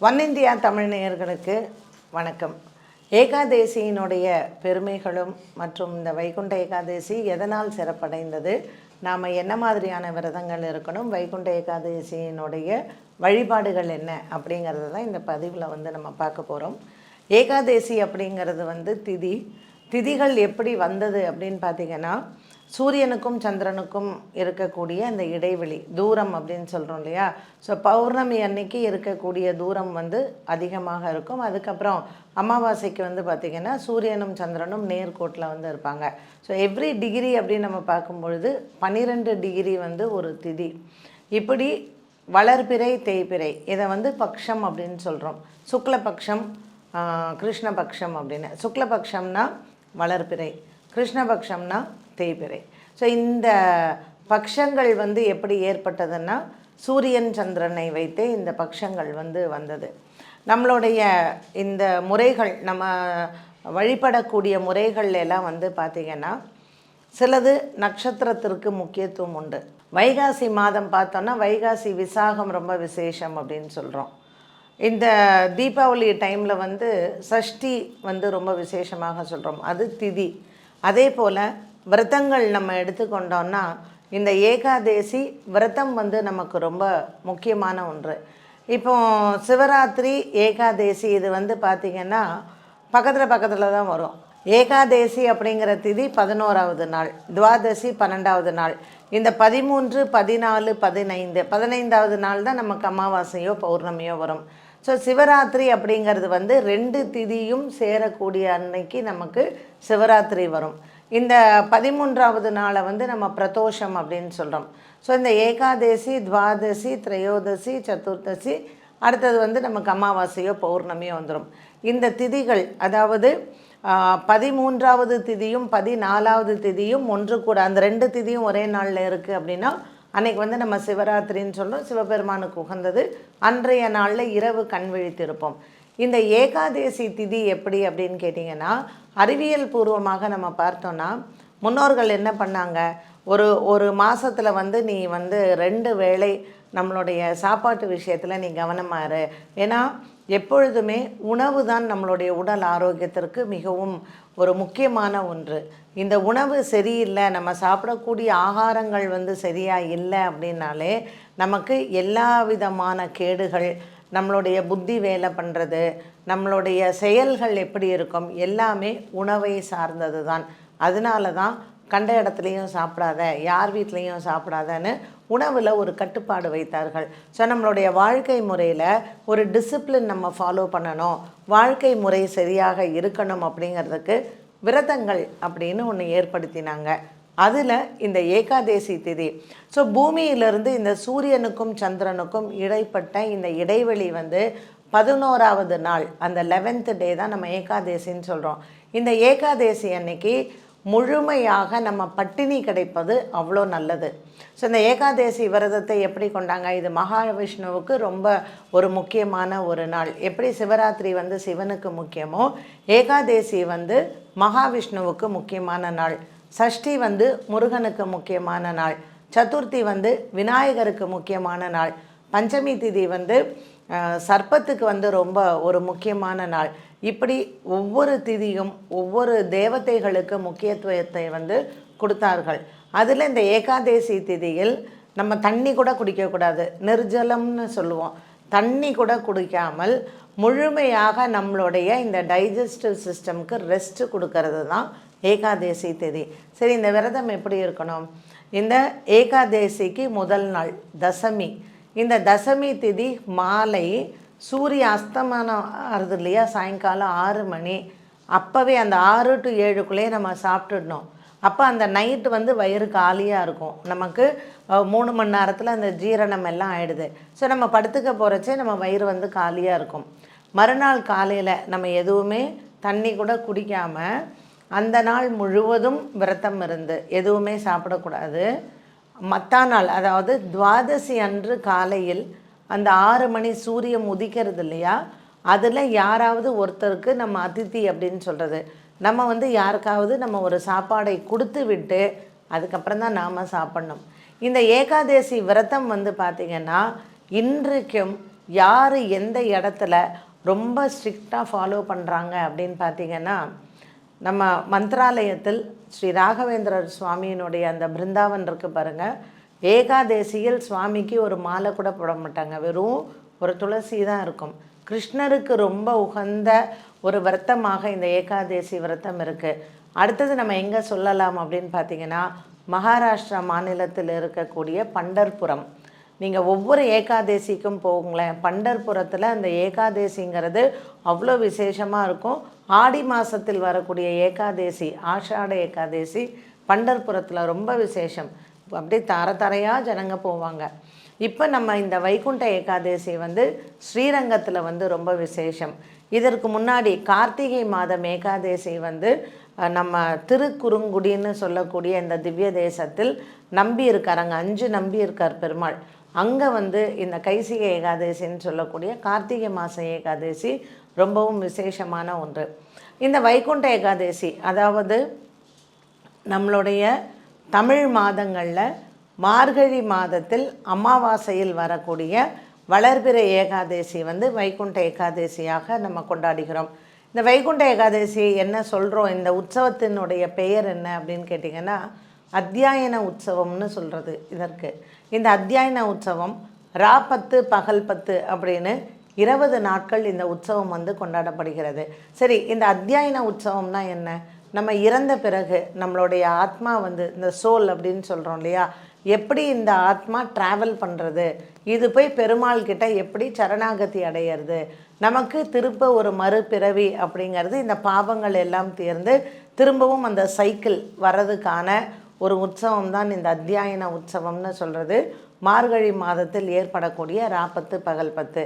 One India Tamil நேயர்களுக்கு வணக்கம். ஏகாதேசியினுடைய பெருமைகளும் மற்றும் இந்த வைகுண்ட ஏகாதேசி எதனால் சிறப்படைந்தது, நாம் என்ன மாதிரியான விரதங்கள் இருக்கணும், வைகுண்ட ஏகாதேசியினுடைய வழிபாடுகள் என்ன அப்படிங்கிறது தான் இந்த பதிவில் நம்ம பார்க்க போகிறோம். ஏகாதேசி அப்படிங்கிறது திதிகள் எப்படி வந்தது அப்படின்னு பார்த்திங்கன்னா, சூரியனுக்கும் சந்திரனுக்கும் இருக்கக்கூடிய அந்த இடைவெளி தூரம் அப்படின்னு சொல்கிறோம் இல்லையா. ஸோ பௌர்ணமி அன்னைக்கு இருக்கக்கூடிய தூரம் அதிகமாக இருக்கும். அதுக்கப்புறம் அமாவாசைக்கு பார்த்திங்கன்னா சூரியனும் சந்திரனும் நேர்கோட்டில் இருப்பாங்க. ஸோ எவ்ரி டிகிரி அப்படின்னு நம்ம பார்க்கும்பொழுது 12 டிகிரி ஒரு திதி. இப்படி வளர்பிறை தேய்பிறை இதை பக்ஷம் அப்படின்னு சொல்கிறோம். சுக்லபக்ஷம் கிருஷ்ணபக்ஷம் அப்படின்னு. சுக்லபக்ஷம்னா வளர்பிறை, கிருஷ்ணபக்ஷம்னா தேய்பிறை. ஸோ இந்த பக்ஷங்கள் எப்படி ஏற்பட்டதுன்னா, சூரியன் சந்திரனை வைத்தே இந்த பக்ஷங்கள் வந்தது. நம்மளுடைய இந்த முறைகள், நம்ம வழிபடக்கூடிய முறைகள் எல்லாம் பார்த்திங்கன்னா, சிலது நட்சத்திரத்திற்கு முக்கியத்துவம் உண்டு. வைகாசி மாதம் பார்த்தோன்னா வைகாசி விசாகம் ரொம்ப விசேஷம் அப்படின்னு சொல்கிறோம். இந்த தீபாவளி டைமில் சஷ்டி ரொம்ப விசேஷமாக சொல்கிறோம், அது திதி. அதே போல் விரதங்கள் நம்ம எடுத்துக்கொண்டோன்னா, இந்த ஏகாதேசி விரதம் நமக்கு ரொம்ப முக்கியமான ஒன்று. இப்போ சிவராத்திரி ஏகாதேசி இது பார்த்திங்கன்னா பக்கத்தில் தான் வரும். ஏகாதேசி அப்படிங்கிற திதி 11வது நாள், துவாதசி 12வது நாள். இந்த 13, 14, 15 15வது நாள் தான் நமக்கு அமாவாசையோ பௌர்ணமியோ வரும். ஸோ சிவராத்திரி அப்படிங்கிறது 2 திதியும் சேரக்கூடிய அன்னைக்கு நமக்கு சிவராத்திரி வரும். இந்த 13வது நாளை நம்ம பிரதோஷம் அப்படின்னு சொல்கிறோம். ஸோ இந்த ஏகாதேசி, துவாதசி, திரையோதசி, சதுர்தசி, அடுத்தது நமக்கு அமாவாசையோ பௌர்ணமியோ வந்துடும். இந்த திதிகள், அதாவது 13வது திதியும் 14வது திதியும் ஒன்று கூட, அந்த 2 திதியும் ஒரே நாளில் இருக்குது அப்படின்னா அன்றைக்கி நம்ம சிவராத்திரின்னு சொல்கிறோம். சிவபெருமானுக்கு உகந்தது. அன்றைய நாளில் இரவு கண் விழித்திருப்போம். இந்த ஏகாதேசி திதி எப்படி அப்படின்னு கேட்டிங்கன்னா, அறிவியல் பூர்வமாக நம்ம பார்த்தோன்னா, முன்னோர்கள் என்ன பண்ணாங்க, ஒரு மாதத்தில் நீ 2 வேளை நம்மளுடைய சாப்பாட்டு விஷயத்தில் நீ கவனமாக இரு. ஏன்னா எப்பொழுதுமே உணவு தான் நம்மளுடைய உடல் ஆரோக்கியத்திற்கு மிகவும் ஒரு முக்கியமான ஒன்று. இந்த உணவு சரியில்லை, நம்ம சாப்பிடக்கூடிய ஆகாரங்கள் சரியாக இல்லை அப்படின்னாலே நமக்கு எல்லா விதமான கேடுகள், நம்மளுடைய புத்தி வேலை பண்ணுறது, நம்மளுடைய செயல்கள் எப்படி இருக்கும், எல்லாமே உணவை சார்ந்தது தான். அதனால தான் கண்ட இடத்துலையும் சாப்பிடாத, யார் வீட்லேயும் சாப்பிடாதன்னு உணவில் ஒரு கட்டுப்பாடு வைத்தார்கள். ஸோ நம்மளுடைய வாழ்க்கை முறையில் ஒரு டிசிப்ளின் நம்ம ஃபாலோ பண்ணணும், வாழ்க்கை முறை சரியாக இருக்கணும் அப்படிங்கிறதுக்கு விரதங்கள் அப்படின்னு ஒன்று ஏற்படுத்தினாங்க. அதில் இந்த ஏகாதேசி திதி. ஸோ பூமியிலிருந்து இந்த சூரியனுக்கும் சந்திரனுக்கும் இடைப்பட்ட இந்த இடைவெளி 11வது நாள், அந்த 11th டே தான் நம்ம ஏகாதேசின்னு சொல்கிறோம். இந்த ஏகாதேசி அன்னைக்கு முழுமையாக நம்ம பட்டினி கிடைப்பது அவ்வளோ நல்லது. ஸோ இந்த ஏகாதேசி விரதத்தை எப்படி கொண்டாங்க, இது மகாவிஷ்ணுவுக்கு ரொம்ப ஒரு முக்கியமான ஒரு நாள். எப்படி சிவராத்திரி சிவனுக்கு முக்கியமோ, ஏகாதேசி மகாவிஷ்ணுவுக்கு முக்கியமான நாள். சஷ்டி முருகனுக்கு முக்கியமான நாள். சதுர்த்தி விநாயகருக்கு முக்கியமான நாள். பஞ்சமி திதி சர்ப்பத்துக்கு ரொம்ப ஒரு முக்கியமான நாள். இப்படி ஒவ்வொரு திதியும் ஒவ்வொரு தேவதைகளுக்கு முக்கியத்துவத்தை கொடுத்தார்கள். அதில் இந்த ஏகாதேசி திதியில் நம்ம தண்ணி கூட குடிக்கக்கூடாது, நிர்ஜலம்னு சொல்லுவோம். தண்ணி கூட குடிக்காமல் முழுமையாக நம்மளுடைய இந்த டைஜஸ்டிவ் சிஸ்டம்க்கு ரெஸ்ட் கொடுக்கறது தான் ஏகாதேசி திதி. சரி, இந்த விரதம் எப்படி இருக்கணும்? இந்த ஏகாதேசிக்கு முதல் நாள் தசமி. இந்த தசமி திதி மாலை சூரிய அஸ்தமானம் ஆறுது இல்லையா, சாயங்காலம் 6 மணி, அப்போவே அந்த 6 to 7க்குள்ளேயே நம்ம சாப்பிட்டுடணும். அப்போ அந்த நைட்டு வயிறு காலியாக இருக்கும். நமக்கு 3 மணி நேரத்தில் அந்த ஜீரணம் எல்லாம் ஆகிடுது. ஸோ நம்ம படுத்துக்க போகிறச்சே நம்ம வயிறு காலியாக இருக்கும். மறுநாள் காலையில் நம்ம எதுவுமே தண்ணி கூட குடிக்காமல் அந்த நாள் முழுவதும் விரதம் இருந்து எதுவுமே சாப்பிடக்கூடாது. மற்றா நாள், அதாவது துவாதசி அன்று காலையில் அந்த 6 மணி சூரியன் உதிக்கிறது இல்லையா, அதில் யாராவது ஒருத்தருக்கு நம்ம அதித்தி அப்படின்னு சொல்கிறது, நம்ம யாருக்காவது நம்ம ஒரு சாப்பாடை கொடுத்து விட்டு அதுக்கப்புறம் தான் நாம் சாப்பிட்ணும். இந்த ஏகாதேசி விரதம் பார்த்திங்கன்னா இன்றைக்கும் யார் எந்த இடத்துல ரொம்ப ஸ்ட்ரிக்டாக ஃபாலோ பண்ணுறாங்க அப்படின்னு பார்த்திங்கன்னா, நம்ம மந்த்ராலயத்தில் ஸ்ரீ ராகவேந்திரர் சுவாமியினுடைய அந்த பிருந்தாவன் இருக்குது பாருங்கள், ஏகாதேசியில் சுவாமிக்கு ஒரு மாலை கூட போட மாட்டாங்க, வெறும் ஒரு துளசி தான் இருக்கும். கிருஷ்ணருக்கு ரொம்ப உகந்த ஒரு விரதமாக இந்த ஏகாதேசி விரதம் இருக்குது. அடுத்தது நம்ம எங்கே சொல்லலாம் அப்படின்னு பார்த்திங்கன்னா, மகாராஷ்டிரா மாநிலத்தில் இருக்கக்கூடிய பண்டர்புரம். நீங்கள் ஒவ்வொரு ஏகாதேசிக்கும் போங்களேன், பண்டர்புரத்தில் அந்த ஏகாதேசிங்கிறது அவ்வளோ விசேஷமாக இருக்கும். ஆடி மாதத்தில் வரக்கூடிய ஏகாதேசி, ஆஷாட ஏகாதேசி பண்டர்புரத்தில் ரொம்ப விசேஷம். அப்படியே தரையாக ஜனங்க போவாங்க. இப்போ நம்ம இந்த வைகுண்ட ஏகாதேசி ஸ்ரீரங்கத்தில் ரொம்ப விசேஷம். இதற்கு முன்னாடி கார்த்திகை மாதம் ஏகாதேசி நம்ம திருக்குறுங்குடின்னு சொல்லக்கூடிய இந்த திவ்ய தேசத்தில் நம்பி இருக்கார், அங்கே 5 நம்பி இருக்கார் பெருமாள். அங்கே இந்த கைசிகை ஏகாதேசின்னு சொல்லக்கூடிய கார்த்திகை மாத ஏகாதேசி ரொம்பவும் விசேஷமான ஒன்று. இந்த வைகுண்ட ஏகாதேசி அதாவது நம்மளுடைய தமிழ் மாதங்களில் மார்கழி மாதத்தில் அமாவாசையில் வரக்கூடிய வளர்பிறை ஏகாதேசி வைகுண்ட ஏகாதேசியாக நம்ம கொண்டாடுகிறோம். இந்த வைகுண்ட ஏகாதேசி என்ன சொல்கிறோம், இந்த உற்சவத்தினுடைய பெயர் என்ன அப்படின்னு கேட்டிங்கன்னா, அத்தியாயன உற்சவம்னு சொல்கிறது இதற்கு. இந்த அத்தியாயன உற்சவம் ரா 10 பகல் 10 அப்படின்னு 20 நாட்கள் இந்த உற்சவம் கொண்டாடப்படுகிறது. சரி, இந்த அத்தியாயன உற்சவம்னா என்ன? நம்ம இறந்த பிறகு நம்மளுடைய ஆத்மா இந்த சோல் அப்படின்னு சொல்கிறோம் இல்லையா, எப்படி இந்த ஆத்மா ட்ராவல் பண்ணுறது, இது போய் பெருமாள் கிட்ட எப்படி சரணாகதி அடையிறது, நமக்கு திரும்ப ஒரு மறுபிறவி அப்படிங்கிறது, இந்த பாவங்கள் எல்லாம் தீர்ந்து திரும்பவும் அந்த சைக்கிள் வர்றதுக்கான ஒரு உற்சவம் தான் இந்த அத்தியாயன உற்சவம்னு சொல்கிறது. மார்கழி மாதத்தில் ஏற்படக்கூடிய ரா 10 பகல் 10.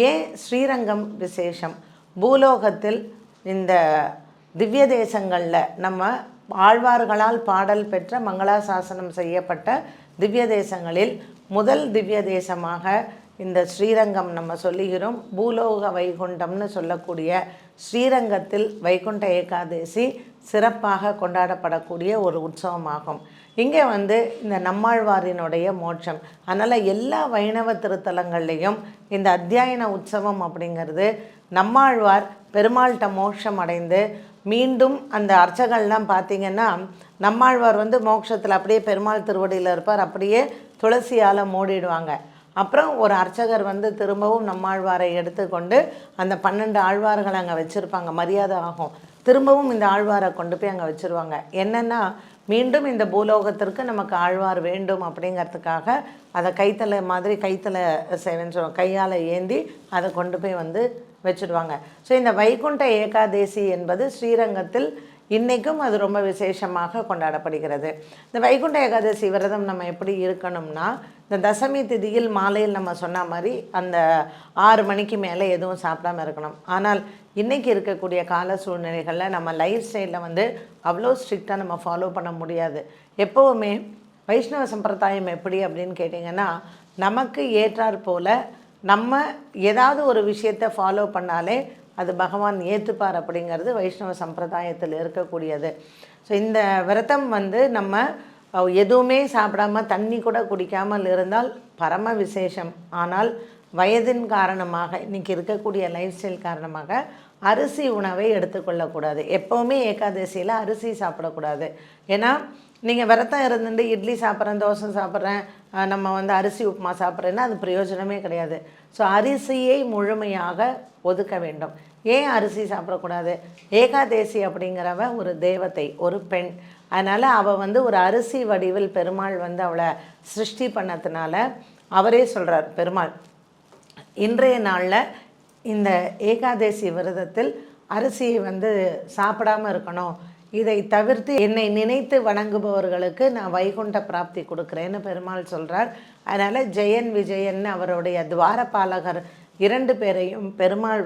ஏன் ஸ்ரீரங்கம் விசேஷம்? பூலோகத்தில் இந்த திவ்ய தேசங்களில் நம்ம ஆழ்வார்களால் பாடல் பெற்ற மங்களாசாசனம் செய்யப்பட்ட திவ்ய தேசங்களில் முதல் திவ்ய தேசமாக இந்த ஸ்ரீரங்கம் நம்ம சொல்லுகிறோம். பூலோக வைகுண்டம்னு சொல்லக்கூடிய ஸ்ரீரங்கத்தில் வைகுண்ட ஏகாதேசி சிறப்பாக கொண்டாடப்படக்கூடிய ஒரு உற்சவமாகும். இங்கே இந்த நம்மாழ்வாரினுடைய மோட்சம். அதனால் எல்லா வைணவ திருத்தலங்கள்லேயும் இந்த அத்தியாயன உற்சவம் அப்படிங்கிறது நம்மாழ்வார் பெருமாள்கிட்ட மோட்சம் அடைந்து மீண்டும் அந்த அர்ச்சகள்லாம் பார்த்திங்கன்னா, நம்மாழ்வார் மோட்சத்தில் அப்படியே பெருமாள் திருவடியில் இருப்பார், அப்படியே துளசியால் மூடிடுவாங்க. அப்புறம் ஒரு அர்ச்சகர் திரும்பவும் நம்மாழ்வாரை எடுத்துக்கொண்டு அந்த 12 ஆழ்வார்கள் அங்கே வச்சுருப்பாங்க, மரியாதை ஆகும். திரும்பவும் இந்த ஆழ்வாரை கொண்டு போய் அங்கே வச்சுருவாங்க. என்னென்னா, மீண்டும் இந்த பூலோகத்திற்கு நமக்கு ஆழ்வார் வேண்டும் அப்படிங்கிறதுக்காக அதை கைத்தலை மாதிரி கைத்தலை சேவைன்னு சொல்லுவாங்க, கையால் ஏந்தி அதை கொண்டு போய் வச்சுடுவாங்க. ஸோ இந்த வைகுண்ட ஏகாதேசி என்பது ஸ்ரீரங்கத்தில் இன்றைக்கும் அது ரொம்ப விசேஷமாக கொண்டாடப்படுகிறது. இந்த வைகுண்ட ஏகாதசி விரதம் நம்ம எப்படி இருக்கணும்னா, இந்த தசமி திதியில் மாலையில் நம்ம சொன்ன மாதிரி அந்த 6 மணிக்கு மேலே எதுவும் சாப்பிடாமல் இருக்கணும். ஆனால் இன்றைக்கி இருக்கக்கூடிய கால சூழ்நிலைகளில் நம்ம லைஃப் ஸ்டைலில் அவ்வளோ ஸ்ட்ரிக்டாக நம்ம ஃபாலோ பண்ண முடியாது. எப்போவுமே வைஷ்ணவ சம்பிரதாயம் எப்படி அப்படின்னு கேட்டிங்கன்னா, நமக்கு ஏற்றாற் போல் நம்ம ஏதாவது ஒரு விஷயத்தை ஃபாலோ பண்ணாலே அது பகவான் ஏற்றுப்பார் அப்படிங்கிறது வைஷ்ணவ சம்பிரதாயத்தில் இருக்கக்கூடியது. ஸோ இந்த விரதம் நம்ம எதுவுமே சாப்பிடாமல் தண்ணி கூட குடிக்காமல் இருந்தால் பரம விசேஷம். ஆனால் வயதின் காரணமாக, இன்றைக்கி இருக்கக்கூடிய லைஃப் ஸ்டைல் காரணமாக அரிசி உணவை எடுத்துக்கொள்ளக்கூடாது. எப்போவுமே ஏகாதசியில் அரிசி சாப்பிடக்கூடாது. ஏன்னா நீங்கள் விரதம் இருந்துட்டு இட்லி சாப்பிட்றேன், தோசை சாப்பிட்றேன், நம்ம அரிசி உப்புமா சாப்பிட்றேன்னா அது பிரயோஜனமே கிடையாது. ஸோ அரிசியை முழுமையாக ஒதுக்க வேண்டும். ஏன் அரிசி சாப்பிடக்கூடாது? ஏகாதேசி அப்படிங்கிறவ ஒரு தேவதை, ஒரு பெண். அதனால் அவள் ஒரு அரிசி வடிவில் பெருமாள் அவளை சிருஷ்டி பண்ணதுனால அவரே சொல்கிறார் பெருமாள், இன்றைய நாளில் இந்த ஏகாதேசி விரதத்தில் அரிசியை சாப்பிடாமல் இருக்கணும், இதை தவிர்த்து என்னை நினைத்து வணங்குபவர்களுக்கு நான் வைகுண்ட பிராப்தி கொடுக்குறேன்னு பெருமாள் சொல்கிறார். அதனால் ஜெயன் விஜயன் அவருடைய துவாரபாலகர் 2 பேரையும் பெருமாள்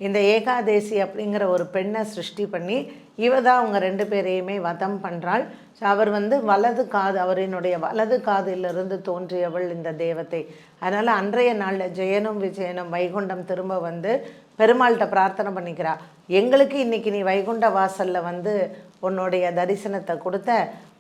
இந்த ஏகாதேசி அப்படிங்கிற ஒரு பெண்ணை சிருஷ்டி பண்ணி இவ தான் அவங்க 2 பேரையுமே வதம் பண்ணுறாள். ஸோ அவர் வலது காது, அவரினுடைய வலது காதிலிருந்து தோன்றியவள் இந்த தேவதை. அதனால் அன்றைய நாளில் ஜெயனும் விஜயனும் வைகுண்டம் திரும்ப பெருமாள்கிட்ட பிரார்த்தனை பண்ணிக்கிறா, எங்களுக்கு இன்றைக்கி நீ வைகுண்ட வாசலில் உன்னுடைய தரிசனத்தை கொடுத்த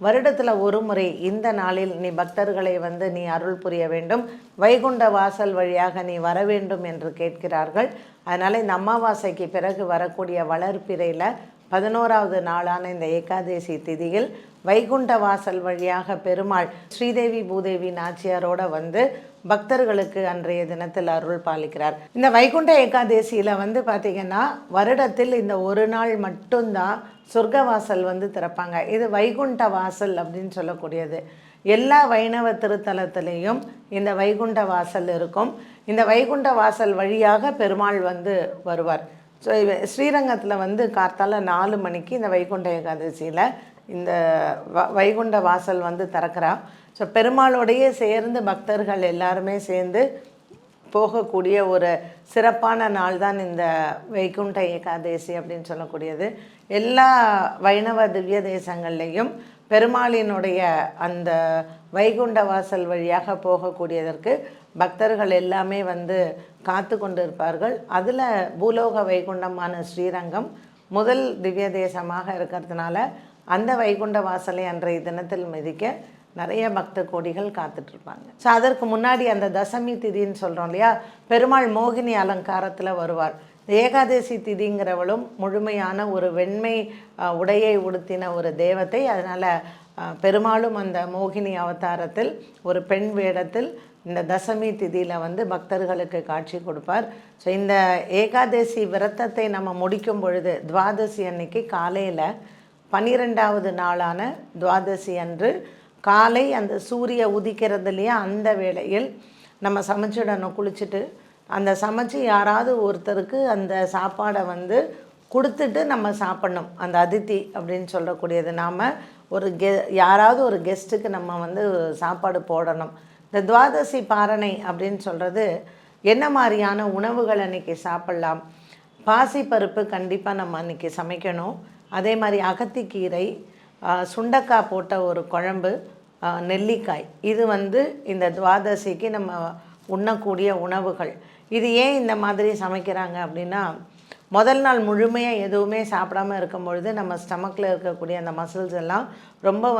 வருடத்தில் ஒரு முறை இந்த நாளில் நீ பக்தர்களை நீ அருள் புரிய வேண்டும், வைகுண்ட வாசல் வழியாக நீ வர வேண்டும் என்று கேட்கிறார்கள். அதனால் இந்த அமாவாசைக்கு பிறகு வரக்கூடிய வளர்பிறையில் 11வது நாளான இந்த ஏகாதேசி திதியில் வைகுண்ட வாசல் வழியாக பெருமாள் ஸ்ரீதேவி பூதேவி நாச்சியாரோட பக்தர்களுக்கு அன்றைய தினத்தில் அருள் பாலிக்கிறார். இந்த வைகுண்ட ஏகாதேசியில் பார்த்திங்கன்னா வருடத்தில் இந்த ஒரு நாள் மட்டும்தான் சொர்க்க வாசல் திறப்பாங்க. இது வைகுண்ட வாசல் அப்படின்னு சொல்லக்கூடியது. எல்லா வைணவ திருத்தலத்திலையும் இந்த வைகுண்ட வாசல் இருக்கும். இந்த வைகுண்ட வாசல் வழியாக பெருமாள் வருவார். ஸோ ஸ்ரீரங்கத்தில் கார்த்தால 4 மணிக்கு இந்த வைகுண்ட ஏகாதசியில் இந்த வைகுண்ட வாசல் திறக்கிறா. ஸோ பெருமாளோடையே சேர்ந்து பக்தர்கள் எல்லாருமே சேர்ந்து போகக்கூடிய ஒரு சிறப்பான நாள் தான் இந்த வைகுண்ட ஏகாதசி அப்படின்னு சொல்லக்கூடியது. எல்லா வைணவ திவ்ய தேசங்கள்லேயும் பெருமாளினுடைய அந்த வைகுண்ட வாசல் வழியாக போகக்கூடியதற்கு பக்தர்கள் எல்லாமே காத்து கொண்டு இருப்பார்கள். அதில் பூலோக வைகுண்டமான ஸ்ரீரங்கம் முதல் திவ்ய தேசமாக இருக்கிறதுனால அந்த வைகுண்ட வாசலை அன்றைய தினத்தில் மிதிக்க நிறைய பக்த கோடிகள் காத்துட்ருப்பாங்க. ஸோ அதற்கு முன்னாடி அந்த தசமி திதின்னு சொல்கிறோம் இல்லையா, பெருமாள் மோகினி அலங்காரத்தில் வருவார். ஏகாதசி திதிங்கிறவளும் முழுமையான ஒரு வெண்மை உடையை உடுத்தின ஒரு தேவதை. அதனால் பெருமாளும் அந்த மோகினி அவதாரத்தில் ஒரு பெண் வேடத்தில் இந்த தசமி திதியில் பக்தர்களுக்கு காட்சி கொடுப்பார். ஸோ இந்த ஏகாதசி விரதத்தை நம்ம முடிக்கும் பொழுது துவாதசி அன்னைக்கு காலையில் 12வது நாளான துவாதசி அன்று காலை அந்த சூரிய உதிக்கிறதுலையே அந்த வேளையில் நம்ம சமைச்சிடணும். குளிச்சுட்டு அந்த சமைச்சு யாராவது ஒருத்தருக்கு அந்த சாப்பாடை கொடுத்துட்டு நம்ம சாப்பிட்ணும். அந்த அதித்தி அப்படின்னு சொல்லக்கூடியது. நாம் யாராவது ஒரு கெஸ்ட்டுக்கு நம்ம சாப்பாடு போடணும். இந்த துவாதசி பாரணை அப்படின்னு சொல்கிறது என்ன மாதிரியான உணவுகள் அன்றைக்கி சாப்பிட்லாம். பாசிப்பருப்பு கண்டிப்பாக நம்ம அன்றைக்கி சமைக்கணும். அதே மாதிரி அகத்திக்கீரை, சுண்டக்காய் போட்ட ஒரு குழம்பு, நெல்லிக்காய், இது இந்த துவாதசிக்கு நம்ம உண்ணக்கூடிய உணவுகள். இது ஏன் இந்த மாதிரி சமைக்கிறாங்க அப்படின்னா, முதல் நாள் முழுமையாக எதுவுமே சாப்பிடாமல் இருக்கும் பொழுது நம்ம ஸ்டமக்கில் இருக்கக்கூடிய அந்த மசில்ஸ் எல்லாம் ரொம்ப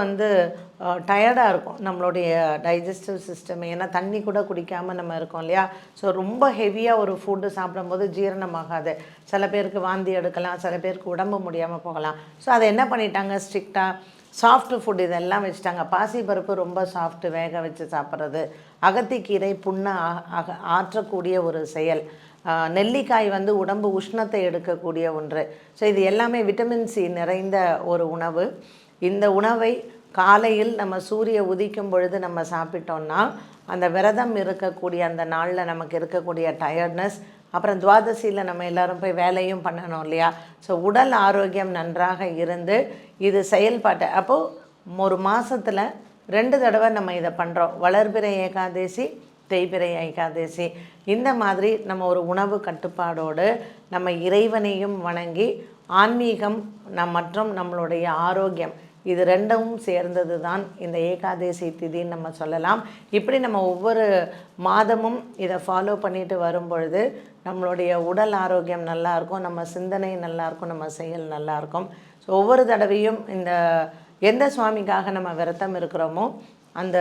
டயர்டாக இருக்கும், நம்மளுடைய டைஜஸ்டிவ் சிஸ்டம். ஏன்னா தண்ணி கூட குடிக்காமல் நம்ம இருக்கோம் இல்லையா. ஸோ ரொம்ப ஹெவியாக ஒரு ஃபுட்டு சாப்பிடும்போது ஜீரணமாகாது. சில பேருக்கு வாந்தி எடுக்கலாம், சில பேருக்கு உடம்பு முடியாமல் போகலாம். ஸோ அதை என்ன பண்ணிட்டாங்க, ஸ்ட்ரிக்டாக சாஃப்ட் ஃபுட் இதெல்லாம் வச்சுட்டாங்க. பாசிப்பருப்பு ரொம்ப சாஃப்ட்டு, வேக வச்சு சாப்பிட்றது. அகத்திக்கீரை புண்ணை ஆற்றக்கூடிய ஒரு செயல். நெல்லிக்காய் உடம்பு உஷ்ணத்தை எடுக்கக்கூடிய ஒன்று. ஸோ இது எல்லாமே விட்டமின் சி நிறைந்த ஒரு உணவு. இந்த உணவை காலையில் நம்ம சூரிய உதிக்கும் பொழுது நம்ம சாப்பிட்டோம்னா அந்த விரதம் இருக்கக்கூடிய அந்த நாளில் நமக்கு இருக்கக்கூடிய டயர்ட்னஸ், அப்புறம் துவாதசியில் நம்ம எல்லோரும் போய் வேலையும் பண்ணணும் இல்லையா. ஸோ உடல் ஆரோக்கியம் நன்றாக இருந்து இது செயல்பாட்டை அப்போது ஒரு மாதத்தில் 2 தடவை நம்ம இதை பண்ணுறோம். வளர்பிறை ஏகாதசி, தேய்பிறை ஏகாதசி. இந்த மாதிரி நம்ம ஒரு உணவு கட்டுப்பாடோடு நம்ம இறைவனையும் வணங்கி ஆன்மீகம் மற்றும் நம்மளுடைய ஆரோக்கியம் இது ரெண்டும் சேர்ந்தது தான் இந்த ஏகாதசி திதின்னு நம்ம சொல்லலாம். இப்படி நம்ம ஒவ்வொரு மாதமும் இதை ஃபாலோ பண்ணிட்டு வரும் பொழுது நம்மளுடைய உடல் ஆரோக்கியம் நல்லாயிருக்கும், நம்ம சிந்தனை நல்லாயிருக்கும், நம்ம செயல் நல்லாயிருக்கும். ஸோ ஒவ்வொரு தடவையும் இந்த எந்த சுவாமிக்காக நம்ம விரதம் இருக்கிறோமோ அந்த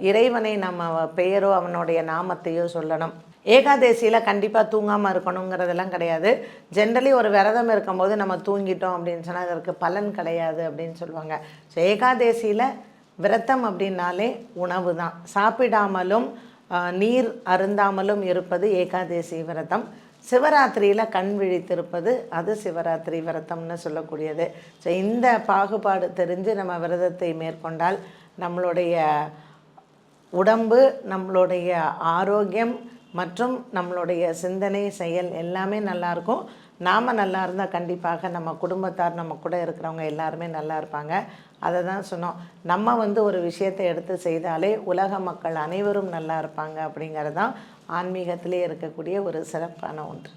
இறைவனை நம்ம பெயரோ அவனுடைய நாமத்தையோ சொல்லணும். ஏகாதசியில் கண்டிப்பாக தூங்காமல் இருக்கணுங்கிறதெல்லாம் கிடையாது. ஜென்ரலி ஒரு விரதம் இருக்கும்போது நம்ம தூங்கிட்டோம் அப்படின்னு சொன்னால் அதற்கு பலன் கிடையாது அப்படின்னு சொல்லுவாங்க. ஸோ ஏகாதசியில் விரதம் அப்படின்னாலே உணவு தான். சாப்பிடாமலும் நீர் அருந்தாமலும் இருப்பது ஏகாதசி விரதம். சிவராத்திரியில் கண் விழித்திருப்பது அது சிவராத்திரி விரதம்னு சொல்லக்கூடியது. ஸோ இந்த பாகுபாடு தெரிஞ்சு நம்ம விரதத்தை மேற்கொண்டால் நம்மளுடைய உடம்பு, நம்மளுடைய ஆரோக்கியம் மற்றும் நம்மளுடைய சிந்தனை செயல் எல்லாமே நல்லாயிருக்கும். நாம் நல்லா இருந்தால் கண்டிப்பாக நம்ம குடும்பத்தார், நம்ம கூட இருக்கிறவங்க எல்லாருமே நல்லா இருப்பாங்க. அதை தான் சொன்னோம். நம்ம ஒரு விஷயத்தை எடுத்து செய்தாலே உலக மக்கள் அனைவரும் நல்லா இருப்பாங்க அப்படிங்கிறது தான் ஆன்மீகத்திலே இருக்கக்கூடிய ஒரு சிறப்பான ஒன்று.